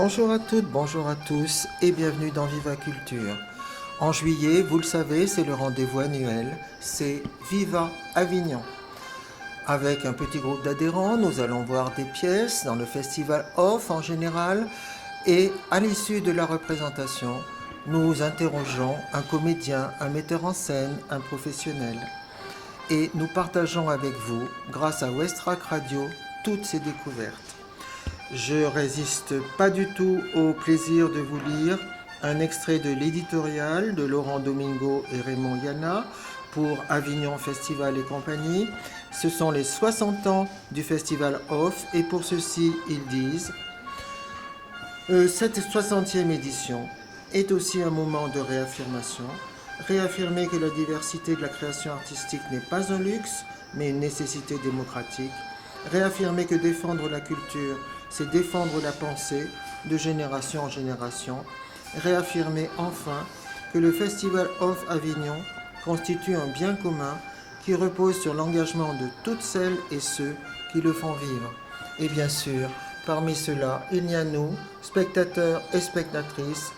Bonjour à toutes, bonjour à tous et bienvenue dans Viva Culture. En juillet, vous le savez, c'est le rendez-vous annuel, c'est Viva Avignon. Avec un petit groupe d'adhérents, nous allons voir des pièces dans le festival Off en général et à l'issue de la représentation, nous interrogeons un comédien, un metteur en scène, un professionnel. Et nous partageons avec vous, grâce à Westrack Radio, toutes ces découvertes. Je résiste pas du tout au plaisir de vous lire un extrait de l'éditorial de Laurent Domingo et Raymond Yana pour Avignon Festival et compagnie. Ce sont les 60 ans du Festival Off et pour ceci, ils disent cette 60e édition est aussi un moment de réaffirmation. Réaffirmer que la diversité de la création artistique n'est pas un luxe, mais une nécessité démocratique. Réaffirmer que défendre la culture, c'est défendre la pensée de génération en génération. Réaffirmer enfin que le Festival Off Avignon constitue un bien commun qui repose sur l'engagement de toutes celles et ceux qui le font vivre. Et bien sûr, parmi ceux-là, il y a nous, spectateurs et spectatrices,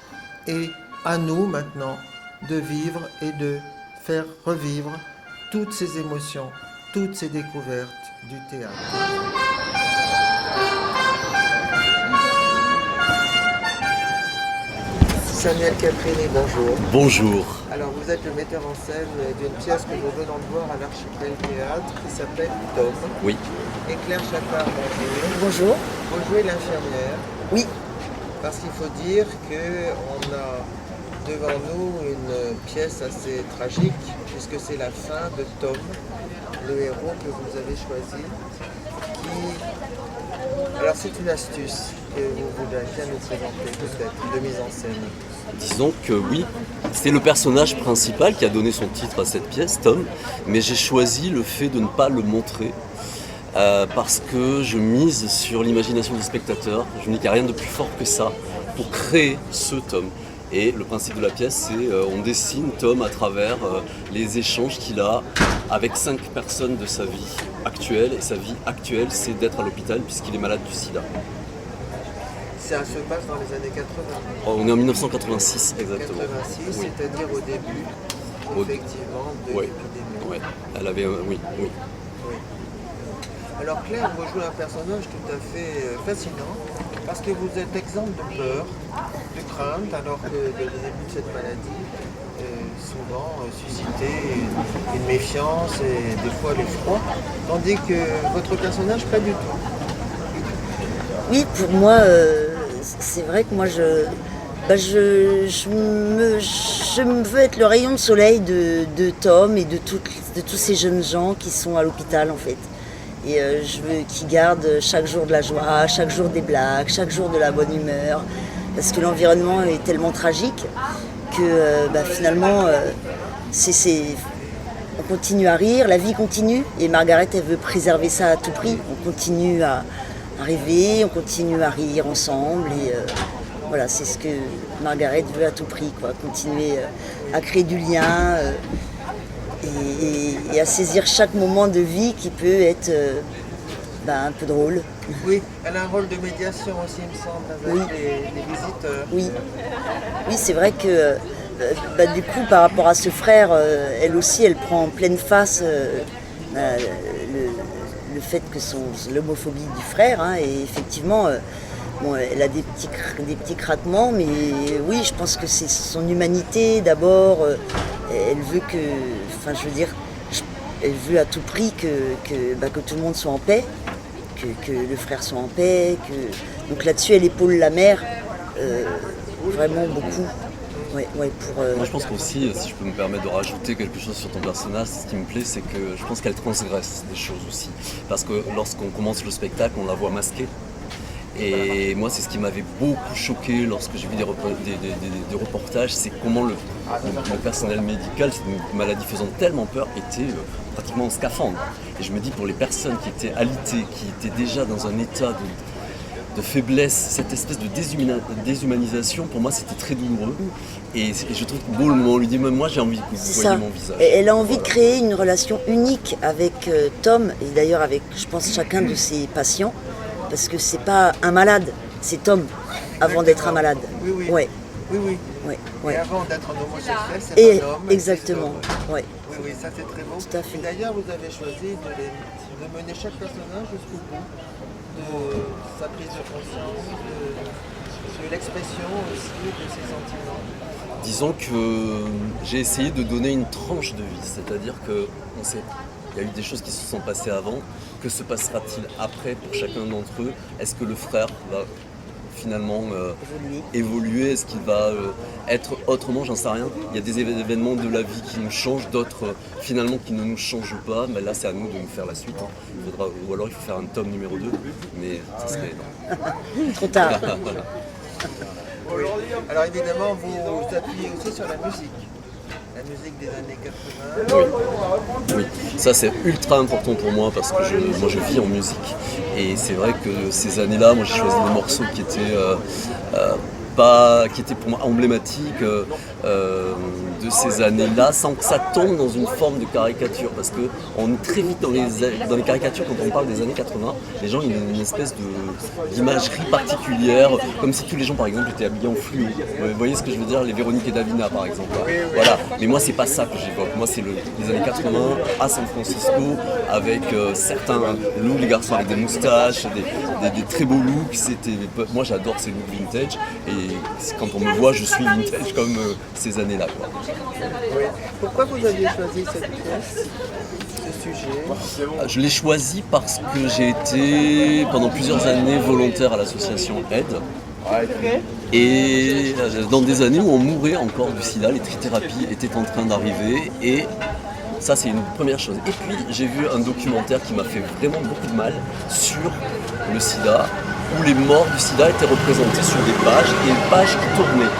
et à nous maintenant de vivre et de faire revivre toutes ces émotions, toutes ces découvertes du théâtre. Samuel Caprini, bonjour. Bonjour. Alors vous êtes le metteur en scène d'une pièce que nous venons de voir à l'Archipel Théâtre qui s'appelle Tom. Oui. Et Claire Chapard, bonjour. Bonjour. Vous jouez l'infirmière. Oui. Parce qu'il faut dire qu'on a devant nous une pièce assez tragique puisque c'est la fin de Tom, le héros que vous avez choisi. Alors c'est une astuce que vous voulez bien nous présenter peut-être, de mise en scène. Disons que oui, c'est le personnage principal qui a donné son titre à cette pièce, Tom, mais j'ai choisi le fait de ne pas le montrer parce que je mise sur l'imagination du spectateur. Je me dis qu'il n'y a rien de plus fort que ça pour créer ce Tom. Et le principe de la pièce, c'est on dessine Tom à travers les échanges qu'il a avec 5 personnes de sa vie actuelle. Et sa vie actuelle, c'est d'être à l'hôpital puisqu'il est malade du sida. Ça se passe dans les années 80. On est en 1986 exactement. 86, Oui. c'est-à-dire au début, effectivement, de Oui. l'épidémie. Ouais. Elle avait, oui. Oui. Alors Claire, vous jouez un personnage tout à fait fascinant parce que vous êtes exempt de peur, de crainte, alors que le début de cette maladie souvent suscitait une méfiance et des fois l'effroi, tandis que votre personnage pas du tout. Oui, pour moi, c'est vrai que moi, je me veux être le rayon de soleil de Tom et de tous ces jeunes gens qui sont à l'hôpital en fait. Et je veux qu'ils gardent chaque jour de la joie, chaque jour des blagues, chaque jour de la bonne humeur. Parce que l'environnement est tellement tragique que finalement, on continue à rire, la vie continue. Et Margaret, elle veut préserver ça à tout prix. On continue à rêver, on continue à rire ensemble. Et voilà, c'est ce que Margaret veut à tout prix, quoi. Continuer à créer du lien. Et à saisir chaque moment de vie qui peut être un peu drôle. Oui, elle a un rôle de médiation aussi, il me semble, avec les visiteurs. Oui, c'est vrai que du coup, par rapport à ce frère, elle aussi, elle prend en pleine face le fait que l'homophobie du frère, hein, et effectivement, elle a des petits craquements, mais oui, je pense que c'est son humanité d'abord. Elle veut elle veut à tout prix que tout le monde soit en paix, que le frère soit en paix. Donc là-dessus, elle épaule la mère vraiment beaucoup. Moi je pense qu'aussi, si je peux me permettre de rajouter quelque chose sur ton personnage, ce qui me plaît, c'est que je pense qu'elle transgresse des choses aussi. Parce que lorsqu'on commence le spectacle, on la voit masquée. Et moi, c'est ce qui m'avait beaucoup choqué lorsque j'ai vu des reportages, c'est comment le personnel médical, cette maladie faisant tellement peur, était pratiquement en scaphandre. Et je me dis, pour les personnes qui étaient alitées, qui étaient déjà dans un état de faiblesse, cette espèce de déshumanisation, pour moi, c'était très douloureux. Et je trouve beau le moment où on lui dit, même moi, j'ai envie que vous voyez mon visage. Elle a envie de créer une relation unique avec Tom, et d'ailleurs avec, je pense, chacun de ses patients. Parce que c'est pas un malade, c'est Tom. avant d'être un malade. Oui, oui. Ouais, Oui, oui. ouais, Et ouais. avant d'être un homosexuel, c'est Et un homme. exactement, c'est un homme. ouais. Oui, oui, ça c'est très beau. Tout à fait. Et d'ailleurs, vous avez choisi de mener chaque personnage jusqu'au bout de sa prise de conscience, de l'expression aussi de ses sentiments. Disons que j'ai essayé de donner une tranche de vie, c'est-à-dire que on sait, il y a eu des choses qui se sont passées avant, que se passera-t-il après pour chacun d'entre eux? Est-ce que le frère va finalement évoluer? Est-ce qu'il va être autrement? J'en sais rien. Il y a des événements de la vie qui nous changent, d'autres finalement qui ne nous changent pas, mais là c'est à nous de nous faire la suite. Il faudra, ou alors il faut faire un tome numéro 2, mais ça serait énorme. Trop tard. Voilà. Oui. Alors évidemment, vous appuyez aussi sur la musique des années 80. Oui, ça c'est ultra important pour moi parce que moi je vis en musique et c'est vrai que ces années-là, moi j'ai choisi des morceaux qui étaient qui étaient pour moi emblématiques de ces années-là sans que ça tombe dans une forme de caricature parce que on est très vite dans les caricatures quand on parle des années 80, les gens ils ont une espèce d'imagerie particulière, comme si tous les gens par exemple étaient habillés en fluo. Vous voyez ce que je veux dire, les Véronique et Davina par exemple. Voilà, mais moi c'est pas ça que j'évoque, moi c'est les années 80 à San Francisco avec certains looks, les garçons avec des moustaches, des très beaux looks, moi j'adore ces looks vintage et quand on me voit je suis vintage comme ces années-là quoi. Oui. Pourquoi vous aviez choisi cette pièce, ce sujet? Je l'ai choisi parce que j'ai été pendant plusieurs années volontaire à l'association Aide. Et dans des années où on mourait encore du sida, les trithérapies étaient en train d'arriver et ça c'est une première chose. Et puis j'ai vu un documentaire qui m'a fait vraiment beaucoup de mal sur le sida, où les morts du sida étaient représentés sur des pages qui tournaient.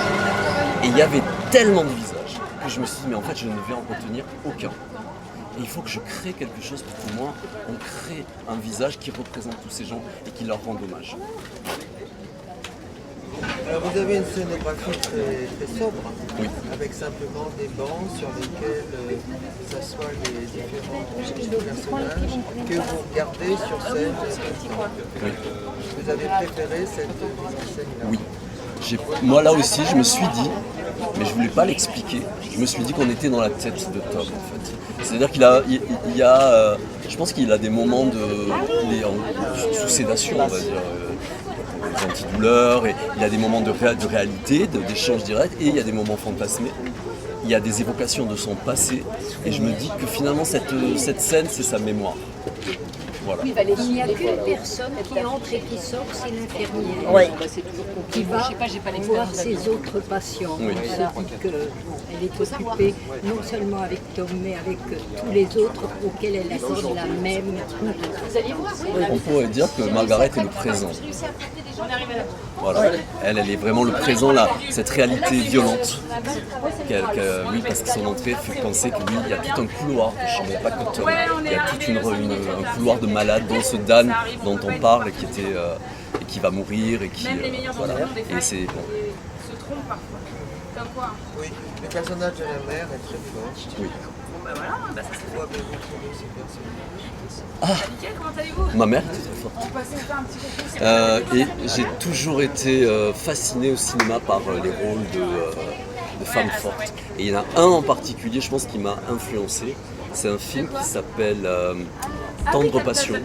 Et il y avait tellement de visages que je me suis dit mais en fait je ne vais en retenir aucun. Et il faut que je crée quelque chose pour que moi on crée un visage qui représente tous ces gens et qui leur rend hommage. Alors vous avez une scénographie très sobre, Oui. avec simplement des bancs sur lesquels s'assoient les différents personnages que vous regardez sur scène. Oui. Vous avez préféré cette mise en scène-là? Oui. Moi là aussi je me suis dit, mais je voulais pas l'expliquer, je me suis dit qu'on était dans la tête de Tom en fait. C'est-à-dire je pense qu'il a des moments il est sous sédation on va dire, des antidouleurs, et il a des moments de réalité, d'échange direct, et il y a des moments fantasmés. Il y a des évocations de son passé, et je me dis que finalement cette scène c'est sa mémoire. Voilà. Il n'y a qu'une personne qui entre et qui sort, c'est l'infirmière. Ouais. Qui va voir ses autres patients. Oui. On se dit qu'elle est occupée non seulement avec Tom, mais avec tous les autres auxquels elle accorde la même. On pourrait dire que Margaret est le présent. Voilà. Elle est vraiment le présent là, cette réalité violente. Oui, parce que son entrée fait penser que oui, il y a tout un couloir de chambre, pas que Tom. Il y a tout un couloir de malades, dont ce Dan dont on parle, et qui va mourir, et qui voilà. Et c'est bon. Oui, le personnage de la mère est très fort. Oui. Où avez-vous trouvé ce personnage? Ma mère était très forte. Et j'ai toujours été fasciné au cinéma par les rôles de femmes fortes. Et il y en a un en particulier, je pense, qui m'a influencé. C'est un film qui s'appelle Tendre Passion,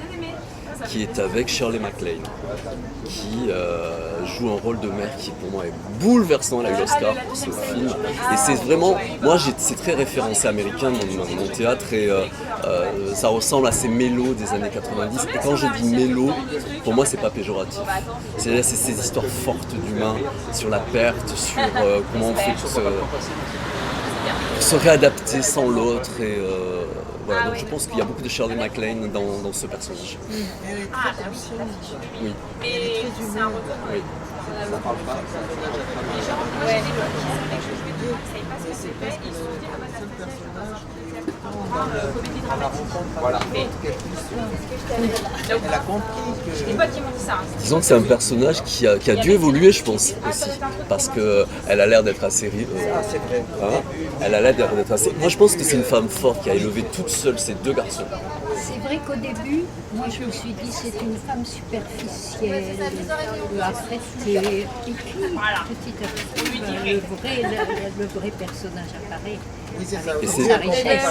qui est avec Shirley MacLaine, qui joue un rôle de mère qui pour moi est bouleversant. Elle a eu l'Oscar pour ce film. Et c'est vraiment, moi c'est très référencé américain mon théâtre, et ça ressemble à ces mélos des années 90. Et quand je dis mélo, pour moi c'est pas péjoratif. C'est ces histoires fortes d'humains sur la perte, sur comment on fait pour se réadapter sans l'autre. Et voilà, donc je pense qu'il y a beaucoup de Shirley MacLaine dans ce personnage. Oui. Mais c'est un retour. Oui. Ça parle pas, c'est un personnage à travers. Ouais, les gens qui savaient pas ce que c'était, ils se sont dit, ah bah c'est un personnage comédie dramatique. Elle a compris que... Les potes qui m'ont dit ça. Disons que c'est un personnage qui a dû évoluer, je pense, aussi. Parce qu'elle a l'air d'être assez... Ah, c'est vrai. Elle a l'air d'être assez... Moi, je pense que c'est une femme forte qui a élevé toute seule ses 2 garçons. C'est vrai qu'au début, moi je me suis dit c'est une femme superficielle, affectée, et puis petit à petit, le vrai personnage apparaît. Oui, c'est ça. Et Aussi. Sa richesse.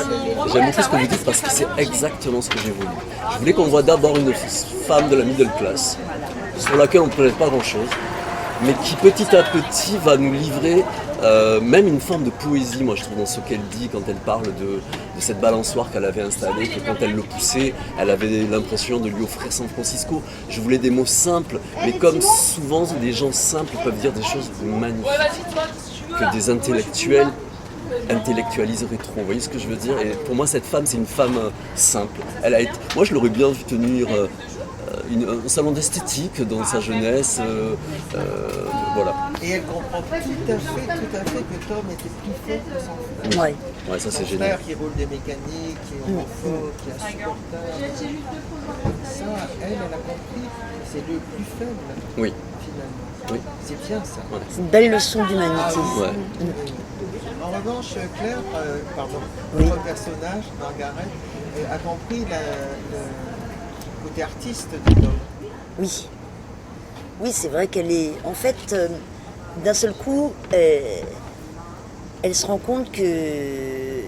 J'aime beaucoup ce que vous dites parce que c'est exactement ce que j'ai voulu. Je voulais qu'on voit d'abord une femme de la middle class, sur laquelle on ne connaît pas grand-chose, mais qui petit à petit va nous livrer même une forme de poésie, moi je trouve, dans ce qu'elle dit quand elle parle de cette balançoire qu'elle avait installée, que quand elle le poussait, elle avait l'impression de lui offrir San Francisco. Je voulais des mots simples, mais comme souvent des gens simples peuvent dire des choses magnifiques, que des intellectuels intellectualiseraient trop. Vous voyez ce que je veux dire? Et pour moi, cette femme, c'est une femme simple. Moi, je l'aurais bien vu tenir un salon d'esthétique dans sa jeunesse. Voilà. Et elle comprend tout à fait que Tom était plus fort que son frère. Ouais. Ouais, ça c'est Son génial. frère qui roule des mécaniques, qui est homophobe, qui est insupportable. Ça, elle a compris que c'est le plus faible, Oui. finalement. Oui. C'est bien ça. Ouais. C'est une belle leçon d'humanité. Ouais. En revanche, Claire, Oui. notre personnage, Margaret, a compris le côté artiste de Tom. Oui. Oui, c'est vrai qu'elle est... En fait, d'un seul coup, elle se rend compte qu'elle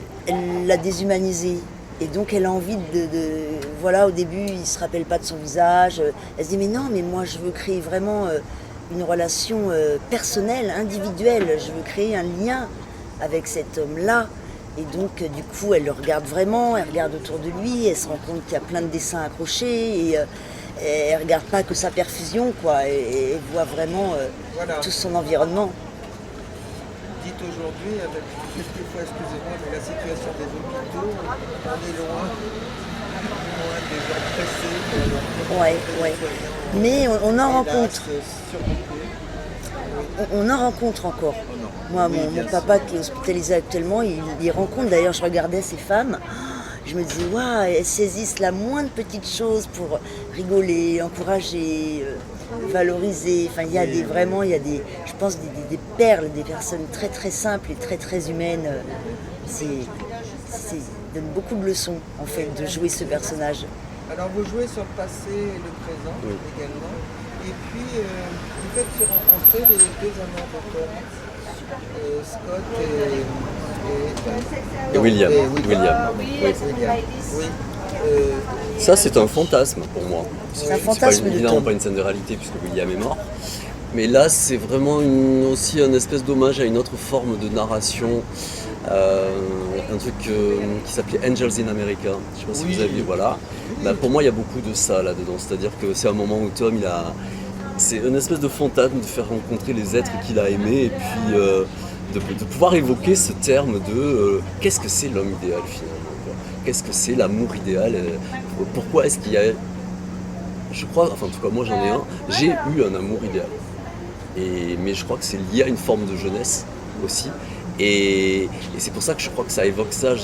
l'a déshumanisé. Et donc elle a envie Voilà, au début, il ne se rappelle pas de son visage. Elle se dit, mais non, mais moi, je veux créer vraiment une relation personnelle, individuelle. Je veux créer un lien avec cet homme-là. Et donc, du coup, elle le regarde vraiment, elle regarde autour de lui, elle se rend compte qu'il y a plein de dessins accrochés. Et elle ne regarde pas que sa perfusion, quoi. Et elle voit vraiment Voilà. tout son environnement. Dites aujourd'hui, avec quelquefois, excusez-moi, mais la situation des hôpitaux, on est loin des gens pressés. Ouais. Mais on en rencontre. Surmontés. On en rencontre encore. non. Moi, Oui, mon bien papa qui est hospitalisé actuellement, il rencontre, d'ailleurs je regardais ces femmes, je me disais, waouh, elles saisissent la moindre petite chose pour rigoler, encourager, valoriser. Enfin, il y a je pense, des perles, des personnes très très simples et très très humaines. Ça donne beaucoup de leçons, en fait, de jouer ce personnage. Alors vous jouez sur le passé et le présent Oui. également. Et puis vous faites se rencontrer les deux amants de Tom, Scott Et William. Oui. Ça, c'est un fantasme pour moi. C'est un fantasme de évidemment Tom. pas une scène de réalité puisque William est mort. Mais là, c'est vraiment aussi un espèce d'hommage à une autre forme de narration. Un truc qui s'appelait Angels in America. Je sais pas si Oui. vous avez vu, voilà. Bah, pour moi, il y a beaucoup de ça là-dedans. C'est-à-dire que c'est un moment où Tom, c'est une espèce de fantasme de faire rencontrer les êtres qu'il a aimés et puis de pouvoir évoquer ce terme de qu'est-ce que c'est l'homme idéal finalement, quoi. Qu'est-ce que c'est l'amour idéal, pourquoi est-ce qu'il y a... Je crois, enfin en tout cas moi j'en ai un, j'ai eu un amour idéal. Mais je crois que c'est lié à une forme de jeunesse aussi. Et c'est pour ça que je crois que ça évoque ça.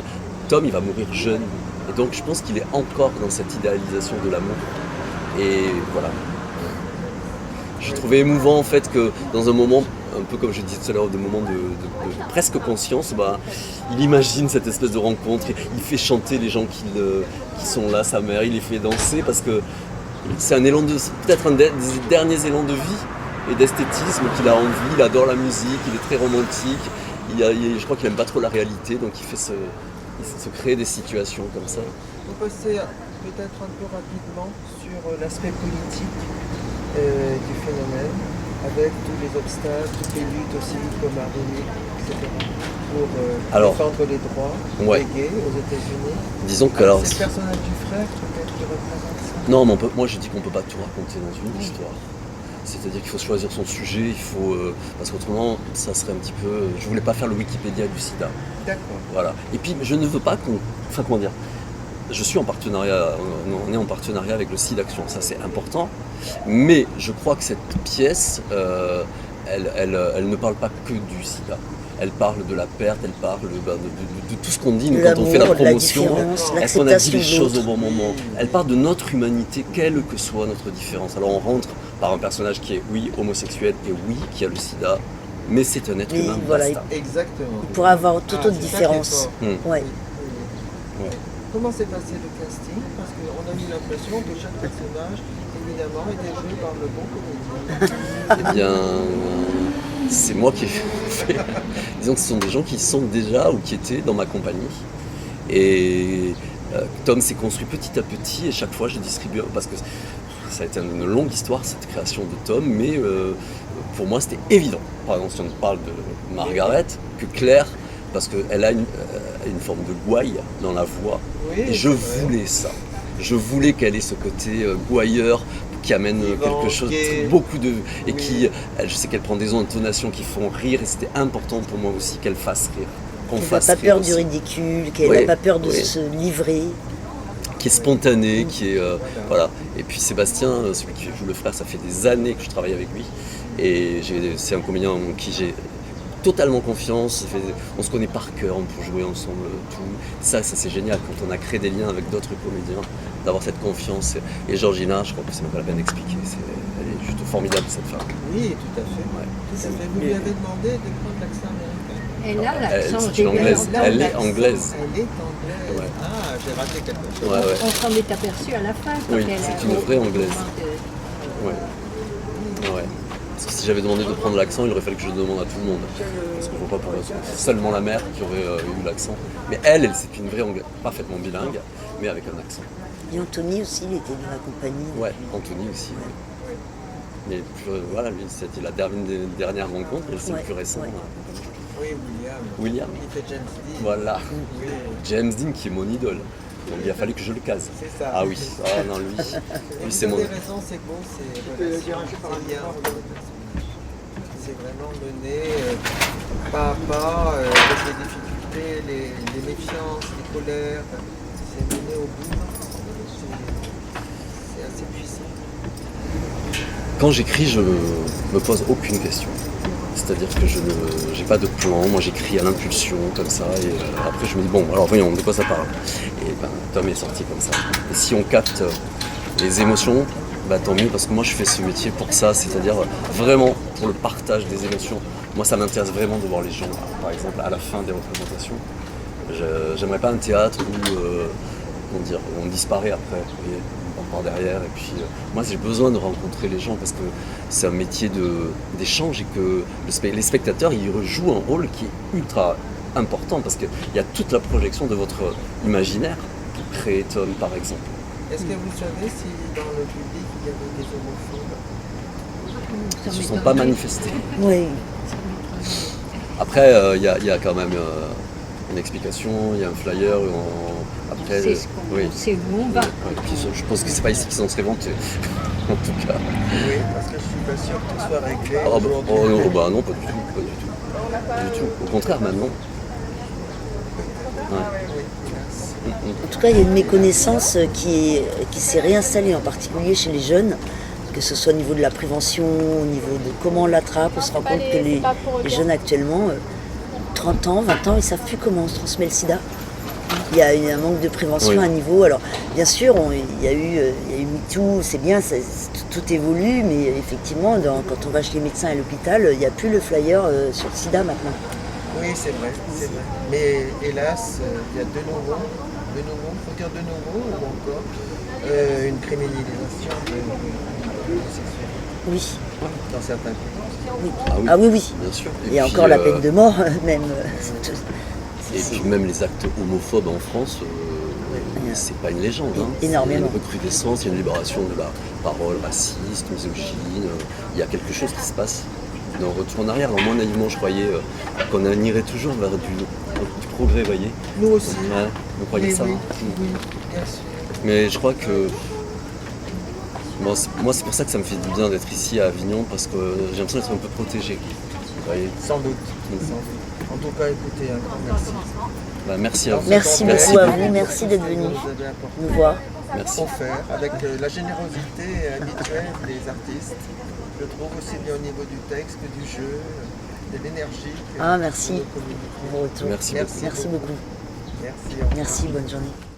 Tom, il va mourir jeune. Et donc je pense qu'il est encore dans cette idéalisation de l'amour. Et voilà. Je trouvais émouvant en fait que dans un moment, un peu comme je disais tout à l'heure, de moments de presque conscience, il imagine cette espèce de rencontre, il fait chanter les gens qui sont là, sa mère, il les fait danser parce que c'est peut-être un des derniers élans de vie et d'esthétisme qu'il a envie, il adore la musique, il est très romantique, je crois qu'il aime pas trop la réalité, donc il se crée des situations comme ça. On peut passer peut-être un peu rapidement sur l'aspect politique du phénomène, avec tous les obstacles, toutes les luttes aussi comme Martinique, etc. pour défendre les droits des gays aux États-Unis. Disons que c'est le personnage du frère peut-être qui représente ça. Non, mais moi je dis qu'on ne peut pas tout raconter dans une histoire. C'est-à-dire qu'il faut choisir son sujet, parce qu'autrement ça serait un petit peu... Je voulais pas faire le Wikipédia du sida. D'accord. Voilà. Et puis je ne veux pas je suis en partenariat, on est en partenariat avec le Sida Action, ça c'est important, mais je crois que cette pièce, elle ne parle pas que du sida. Elle parle de la perte, elle parle de tout ce qu'on dit nous, quand on fait la promotion. Est-ce qu'on a dit les choses au bon moment? Elle parle de notre humanité, quelle que soit notre différence. Alors on rentre par un personnage qui est, oui, homosexuel et oui, qui a le sida, mais c'est un être humain. Voilà, basta. Exactement. Il pourrait avoir toute autre différence. Ouais. Ouais. Comment s'est passé le casting? Parce qu'on a eu l'impression que chaque personnage, évidemment, était joué par le bon comédien. Eh bien, c'est moi qui ai fait. Disons que ce sont des gens qui sont déjà ou qui étaient dans ma compagnie. Et Tom s'est construit petit à petit et chaque fois je distribue, parce que ça a été une longue histoire cette création de Tom, mais pour moi c'était évident, par exemple si on parle de Margaret, que Claire, parce qu'elle a une forme de gouaille dans la voix, Oui, et je c'est vrai. voulais ça. Je voulais qu'elle ait ce côté gouailleur qui amène Vivant, quelque chose, gai. beaucoup de... Et Oui. je sais qu'elle prend des intonations qui font rire, et c'était important pour moi aussi qu'elle fasse rire. Qu'on Qu'elle n'a fasse pas rire peur aussi. du ridicule, qu'elle Oui, n'a pas peur de oui. se livrer. Qui est spontané, qui est voilà. Et puis Sébastien, celui qui joue le frère, ça fait des années que je travaille avec lui, et c'est un comédien en qui j'ai totalement confiance. On se connaît par cœur, on peut jouer ensemble, tout. Ça c'est génial quand on a créé des liens avec d'autres comédiens, d'avoir cette confiance. Et Georgina, je crois que c'est même pas la peine d'expliquer. Elle est juste formidable cette femme. Oui, tout à fait. Tout à fait. Vous lui avez demandé de prendre l'accent américain. Elle a l'accent C'est une anglaise. génial. Elle est anglaise. Elle est anglaise. Ouais. Ah, j'ai raté quelque chose. Ouais, ouais. On s'en est aperçu à la fin. Quand Oui, elle c'est a- une vraie au anglaise. moment de- Ouais. Parce que si j'avais demandé de prendre l'accent, il aurait fallu que je le demande à tout le monde. Parce que je vois pas pour seulement la mère qui aurait eu l'accent. Mais elle, c'est une vraie anglaise, parfaitement bilingue, mais avec un accent. Et Anthony aussi, il était dans la compagnie. Ouais, Anthony aussi. Ouais. Mais voilà, lui, c'était la dernière rencontre, et c'est Ouais, le plus récent. ouais. Oui, William. William. Il fait James Dean. Voilà. Oui, James Dean qui est mon idole. Donc il a fallu que je le case. c'est ça. Ah oui, ah non, lui c'est Vous mon. avez raison, c'est beau, c'est bien. C'est vraiment mené pas à pas, avec les difficultés, les méfiances, les colères. C'est mené au bout. C'est assez puissant. Quand j'écris, je me pose aucune question. C'est-à-dire que je n'ai pas de plan, moi j'écris à l'impulsion comme ça, et après je me dis bon, alors voyons, de quoi ça parle? Et ben Tom est sorti comme ça. Et si on capte les émotions, bah tant mieux, parce que moi je fais ce métier pour ça, c'est-à-dire vraiment pour le partage des émotions. Moi ça m'intéresse vraiment de voir les gens, par exemple à la fin des représentations. J'aimerais pas un théâtre où on disparaît après, vous voyez, on part derrière, et puis moi j'ai besoin de rencontrer les gens parce que c'est un métier d'échange, et que les spectateurs ils jouent un rôle qui est ultra important, parce qu'il y a toute la projection de votre imaginaire pour créer Tom par exemple. Est-ce que vous savez si dans le public il y avait des homophobes? Ils ne se sont m'étonne. pas manifestés. Oui. Après il y a quand même une explication, il y a un flyer, après C'est ce qu'on oui. sait où on va. Ouais, puis je pense que c'est pas ici qu'ils s'en seraient vantés, en tout cas. Oui, parce que je suis pas sûr que tout soit réglé Ah bah, aujourd'hui. oh non, bah non, pas du tout, pas du tout. Pas du tout. Au contraire, maintenant. Ouais. Oui, merci. En tout cas, il y a une méconnaissance qui s'est réinstallée, en particulier chez les jeunes, que ce soit au niveau de la prévention, au niveau de comment on l'attrape. On se rend compte que les jeunes actuellement, 30 ans, 20 ans, ils ne savent plus comment on se transmet le sida. Il y a un manque de prévention Oui. à un niveau. Alors, bien sûr, il y a eu MeToo, c'est bien, tout évolue, mais effectivement, quand on va chez les médecins à l'hôpital, il n'y a plus le flyer sur le sida maintenant. Oui, c'est vrai, c'est vrai. Mais hélas, il y a de nouveau, faut dire de nouveau, ou encore une criminalisation de l'homosexualité Oui, dans certains pays. ah oui, oui. Bien sûr. Il y a puis, encore la peine de mort, même. Et puis même les actes homophobes en France, c'est pas une légende. Hein. Énormément. Il y a une recrudescence, il y a une libération de la parole raciste, misogyne. Il y a quelque chose qui se passe. Un retour en arrière. Alors moi naïvement je croyais qu'on irait toujours vers du progrès, voyez. Nous aussi. Ouais, vous croyez Mais ça? oui, hein oui, bien sûr. Mais je crois que bon, moi c'est pour ça que ça me fait du bien d'être ici à Avignon, parce que j'ai l'impression d'être un peu protégé. Vous voyez. Sans doute. Sans doute. En tout cas, écoutez, un grand merci. Bah, merci à vous. Merci beaucoup à vous, merci d'être venu Vous avez apporté nous voir. Merci. offert avec la générosité habituelle des artistes. Je trouve aussi bien au niveau du texte que du jeu, de l'énergie. Ah, merci. de nos communiqués. Bon retour. Merci beaucoup. Merci beaucoup. Merci. au revoir. Merci, bonne journée.